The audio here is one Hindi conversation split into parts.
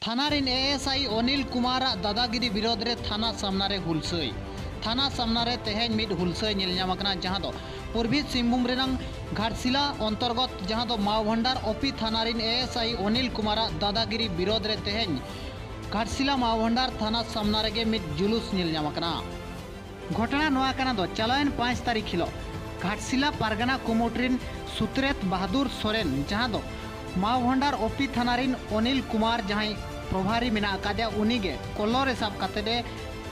थाना रिन एएसआई अनिल कुमार दादागिरी विरोध रे थाना सामना रे हुलसई थाना सामना रे तेहेज मिड हुलसई नेलनामकना जहां दो पूर्वी सिंहभूम रेनांग घाटशिला अंतर्गत जहां दो मावभंडार ओपी थाना रिन एएसआई अनिल कुमार दादागिरी विरोध रे तेहेज घाटशिला मावभंडार थाना सामना रे मिड जुलूस नेलनामकना घटना नोआ कना दो चलायन 5 तारीख हिलो घाटशिला पारगना कुमुटरिन सुत्रेत बहादुर सोरेन जहां दो मावभंडार ओपी थाना रिन अनिल कुमार जहां प्रभारी मेना अकादिया उनीगे कलरे साब काते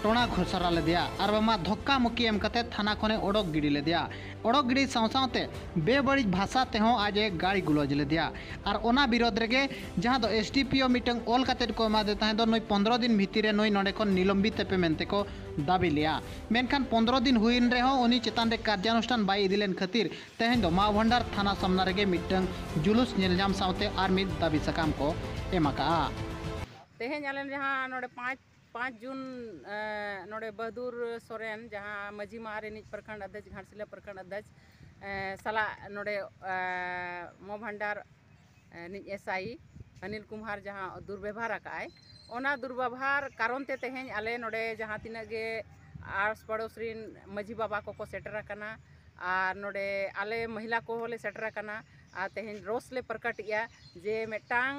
टोना घोषरा लेदिया और बामा धक्का मुक्की एम काते थाना खने ओडक गिड़ी लेदिया ओडक गिड़ी सावसावते बेबड़ी भाषा तेहो आज एक गाड़ी गुलज लेदिया और ओना विरोध रेगे जहां दो एसडीपीओ मीटिंग ऑल काते को एमा देता है दो नई 15 दिन भितर नई नोडे को निलंबित पे मेनते को दाबी लिया मेनखान 15 दिन हुईन रे हो उनी चेतान रे कार्यानुष्ठान बाई इदिलेन खातिर तेहेन दो मावभंडार थाना सामना रेगे मिटंग जुलूस नेलजाम सावते आर मिद दाबी सकाम को एमाका तेहेन आलेन जहां नोडे 5 जून नोडे बहादुर सोरेन जहां मजी मारे प्रखंड अध्यक्ष घाटशिला प्रखंड अध्यक्ष सला नोडे मावभंडार एसआई अनिल कुमार जहां दुर्व्यवहार आकाय ओना दुर्व्यवहार कारण ते तेहेन आले नोडे जहां तिना गे आस पड़ोस रिन मजी बाबा को सेटर करना और नोडे आले महिला को होले सेटर करना और तेहेन रोस ले प्रकटिया जे मेटांग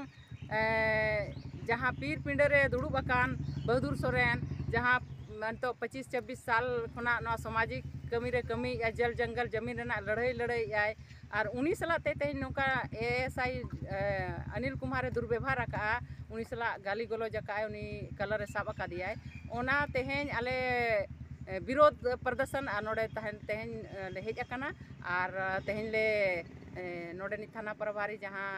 जहाँ पीर पिंडरे दुड़ूब अकान बहादुर सोरेन जहाँ तो 25-26 साल खुना सामाजिक कमी रे कमी जल जंगल जमीन रेना लड़ाई आय और उनी सला तेहेन नौका एएसआई अनिल कुमार दुर्व्यवहार आका उनी सला गाली गलौज आका उनी कलर साब आकादिया ओना तेहेन आले विरोध प्रदर्शन और नोडे तेहेन ले हेज आकाना और तेहेन ले नोडे नि थाना प्रभारी जहाँ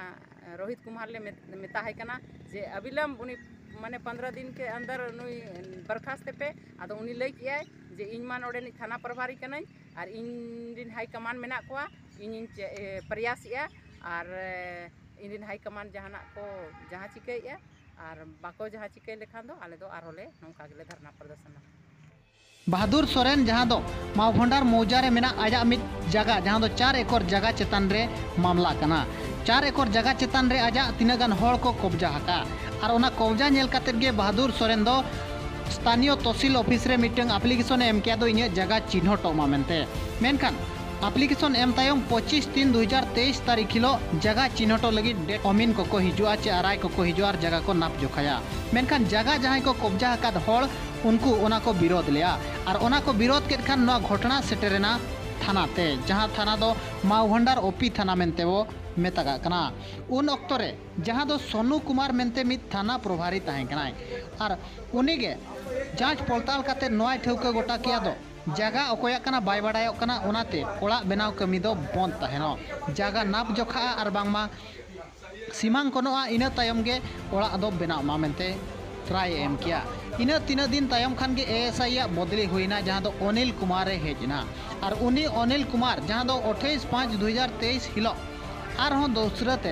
रोहित कुमार ले मेता है कना जे अविलंब उनी माने 15 दिन के अंदर नुई बर्खास्त पे आदो उनी लई किया जे इन मा नोडे नि थाना प्रभारी कनाई और इन दिन हाई कमान मेना कोआ इन प्रयास या और इन दिन हाई कमान जहाना को जहाँ चिकैया और बाको जहाँ चिकै लेखान दो आले दो आर होले नोंका गेले धरना प्रदर्शन बहादुर सोरेन जहां दो मावभंडार मौजा रे मेना आजा मिट जगह जहां दो 4 एकड़ जगह चेतान रे मामला कना 4 एकड़ जगह चेतान रे आजा तिनागान होड़ को कब्जा हका और ओना कब्जा नेल काते गे बहादुर सोरेन दो स्थानीय तहसील ऑफिस रे मीटिंग एप्लीकेशन एम किया दो इने जगह चिन्हटो मा मेनते मेनखान एप्लीकेशन एम तायम 25/3/2023 तारीख हिलो जगह चिन्हटो लगी डेट अमीन को हिजुआ चे आराय को हिजुआ जगह को नाप जोखाया मेनखान जगह जहां को कब्जा हका होड़ उनको ओना को विरोध लिया और ओना को विरोध के खान नवा घटना सेटेरेना थाना ते जहां थाना दो मावभंडार ओपी थाना मेनते वो मेतागा कना उन अक्तरे जहां दो सोनू कुमार मेनते मित थाना प्रभारी ताहें कनाय और उनीगे जांच पड़ताल काते नवा ठेउका गोटा किया दो जगह अकोया कना बाय बाडायो कना ओनाते ओड़ा बनाव कमी दो बंद ताहेनो जगह नाप जोखा और बांगमा सीमांकनोआ इना तायम गे ओड़ा दो बनाव मा मेनते ट्राई एम किया इना 3 दिन तायम खान गे एएसआई बदली हुईना जहां दो अनिल कुमार हेजना और उनी अनिल कुमार जहां दो 28/5/2023 हिलो और हो दोसरते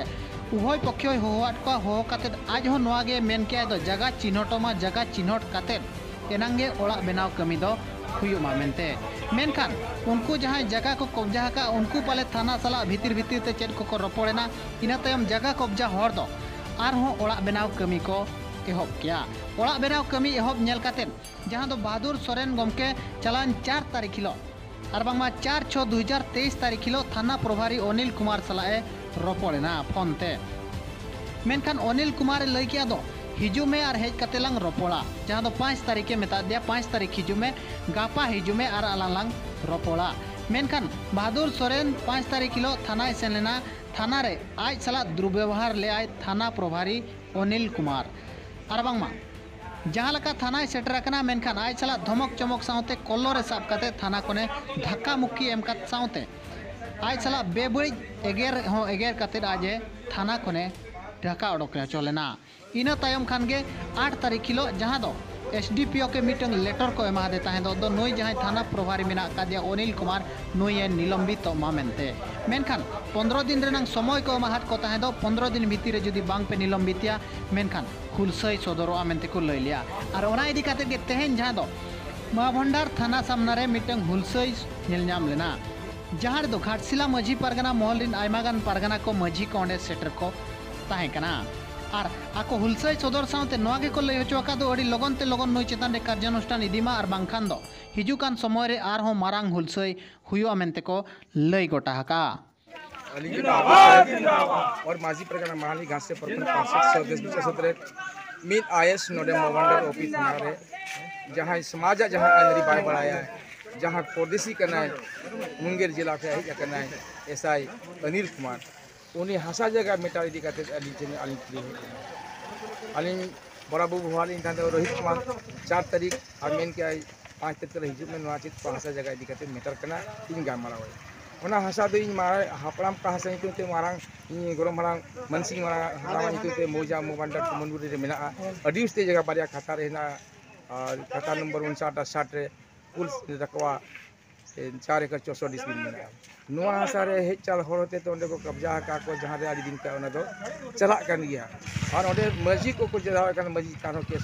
उभय पक्ष होवाट को हो काते आज हो नवा गे मेन किया दो जगह चिन्हटो मा जगह चिन्हट काते एनांगे ओड़ा बनाव कमी दो हुयुमा मेनते मेनखान उनको जहां जगह को कब्जा हका उनको पाले थाना सला भीतर ते चेद को रपड़ेना इना तायम जगह कब्जा होड़ दो और हो ओड़ा बनाव कमी को एहब किया ओड़ा बनाव कमी एहब नेल काते जहां दो बहादुर सोरेन गमके चलान 4 तारीख हिलो और बांगमा 4/6/2023 तारीख हिलो थाना प्रभारी अनिल कुमार सलाए रपड़ेना फोन ते मेनखान अनिल कुमार लई किया दो हिजू में और हेज काते लांग रपड़ा जहां दो 5 तारीख मेता दिया 5 तारीख हिजू में गापा हिजू में और आलांग लांग रपड़ा मेनखान बहादुर सोरेन 5 तारीख हिलो थाना सेन लेना थाना रे आज सला दुर्व्यवहार ले आय थाना प्रभारी अनिल कुमार और बांगमा जहां लका थाना सेटर करना मेनखान आज सला धमक चमक सावते कलरे साब काते थाना कोने धक्का मुक्की एम कात सावते आज सला बेबड़ी एगेर काते आज थाना कोने ढाका ओडक चलेना इना तायम खान गे 8 तारीख हिलो जहां दो एसडीपीओ के मीटिंग लेटर को एमा देता है दो नई जहां थाना प्रभारी मेना कादिया अनिल कुमार नई निलंबित मा मेनते मेनखान 15 दिन रेनांग समय को एमा को ताहे दो 15 दिन भीतर जदि बांग पे निलंबितिया मेनखान खुलसई सदरोआ मेनते को लई लिया और ओना इदी काते गे तेहेन जहां दो मावभंडार थाना सामना रे मीटिंग हुलसई नेलनाम लेना जहां दो घाटशिला मजी पारगना महल रिन आयमागान पारगना को मजी को ओंडे सेटर को ताहे कना और आको हुलसई सदर साउते नोआ गेको लई होचो आका दो अड़ी लगन ते लगन नुई चेतान रे कार्यानुष्ठान इदीमा और बांखान दो हिजुकान समय रे आर हो मारांग हुलसई हुयुआ मेनते को लई गोटा हका और माजी प्रकार माली घास से प्रथम पार्षद सदस्य सत्र मित आयस नोडे मोवंडर ऑफिस हमारे जहां समाज जहां अंदरी बाय बढ़ाया है जहां परदेसी करना है मुंगेर जिला के है करना है एसआई अनिल कुमार उन्हें हंसा जगह मेटा इदी करते अली जने अली बड़ा बुबु वाली इंसान रोहित कुमार 4 तारीख और मेन के 5 तारीख हिजू में नवा चित हंसा जगह इदी करते मेटर करना इन गामरा होय ओना हंसा दो इन मारा हापड़ाम का हंसा नितुते मारांग इन गरम मारांग मनसिंग मारांग हापड़ाम नितुते मौजा मोबांडा कुमनबुरी रे मेना अडी उस्ते जगह बारिया खाता रहना और खाता नंबर 59 रे कुल रकवा 4 एकड़ 64 डिसमिल मेना नुआ हंसा रे हेज चाल होते तो ओंडे को कब्जा का को जहां रे आदि दिन का ओना दो चला कान गया और ओंडे मस्जिद को जदा कान मस्जिद कानो केस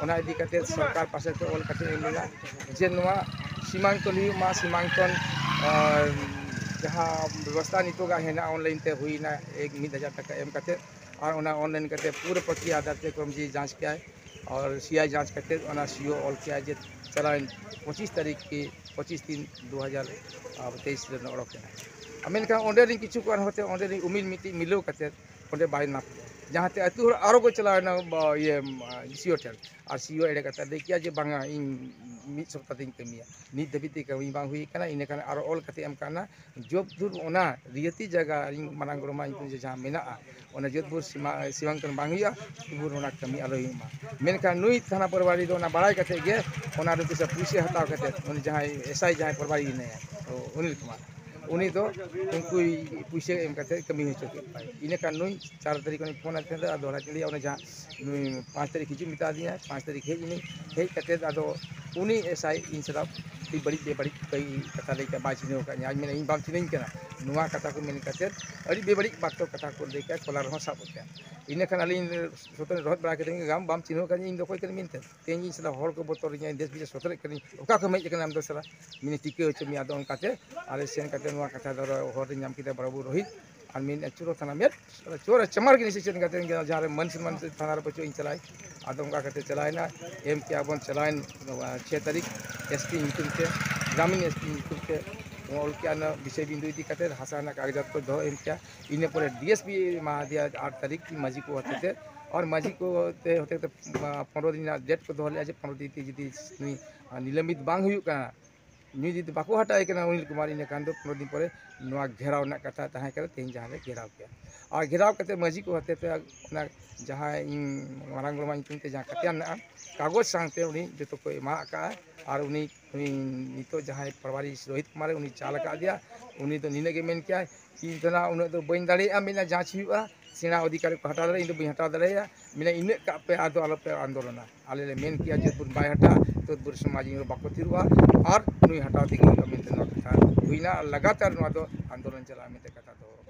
ओना इदी कते सरकार पासे तो ऑल कते मिला जे नुआ सीमांकन मा सीमांकन जहाँ व्यवस्था नितोगा है ना ऑनलाइन ते हुई ना 1,000 टका एम करते और उन्हें ऑनलाइन करते पूरे प्रक्रिया आधार पे क्रम जी जांच किया है और सीआई जांच करते उन्हें सीओ ऑल किया है चला 25 तारीख की 25/3/2023 ओडक मेनका ओंडे किचु को होते ओंडे उमिल मिट्टी मिलो करते ओंडे बाय नाप जहाँ ते अतु आरो को चला ये सीओ टेल और सीओ एडे करते देखिया जे बांगा इन मिद सप्ताह दिन कमिया नित दबिते कमी बांग हुई kana ine kana aro ol kate em kana jobdur ona riati jaga manang roma itu jahang menaa ona jobdur siwangkan bang huya tubur ona kami alo ma menkan nui thana porwari do ona barai kate ge ona do bisa puisi hataw kate oni jahai esai jahai porwari ne to Anil Kumar उन्हीं तो उनको पैसे एम करते कमी हो चुके भाई इन्हें का नई 4 तारीख को फोन आते हैं अधोरा के लिए उन्हें जहाँ 5 तारीख हिजू मिटा दिया 5 तारीख है इन्हें है करते अदो उन्हीं ऐसा इन सब बड़ी बेबड़ी कई कथा लेकर बात नहीं होगा आज मैंने इन बात नहीं करना नुआ कथा को मैंने करते अड़ी बेबड़ी बात तो कथा को लेकर कोलार हो सब होते हैं इन्हें खाना ली सोतरे रोहत बड़ा करेंगे गांव बाम चिन्ह का इन दो कोई कर मिलते तेजी सला हॉल को बोतल इन देश विदेश सोतरे करें ओका को मैं एक नाम दो सला मैंने टिके हो चुमी आदो उनकाते आले सेन करते नुआ कथा दो हॉल नाम किते बराबू रोहित और मैंने चोर थाना में चोर चमर के निश्चय करते हैं जहाँ मन थाना बच्चों इन चलाए आदम का कहते चलाए ना एम क्या बन चलाए 6 तारीख एसपी नितुम के ग्रामीण एसपी नितुम के और क्या न विषय बिंदु इति कहते हसाना कागजात को दो एम क्या इन्हें पूरे डीएसपी महा दिया 8 तारीख की मजी को होते थे और मजी को होते तो 15 दिन डेट को दो 15 दिन जी निलंबित बांग हुई का न्यूज जी बाको हटाए के अनिल कुमार इन कान 15 दिन पर घेराव कथा तहाँ तेज जहाँ घेराव किया और घेराव करते मजी को होते थे जहाँ इन मारांग ब्रह्मा ते जहाँ कतिया कागज सांगते उन्हीं जो को एमा और उन्हीं नितो जहाँ प्रभारी रोहित कुमार उन्हीं चाल का दिया उन्हीं तो नीने के मेन क्या इन तो ना उन्हें तो बन दाड़ा मेना जाँच हुआ सेना अधिकारी को हटा इन बी हटा दाड़ा मेना इन पे आदो आलो पे आंदोलन आले मेन किया जो बै हटा तो बुर समाज बाको थिरुआ और नुई हटाव तेगे मेनते कथा हुईना लगातार आंदोलन चला मेनते कथा तो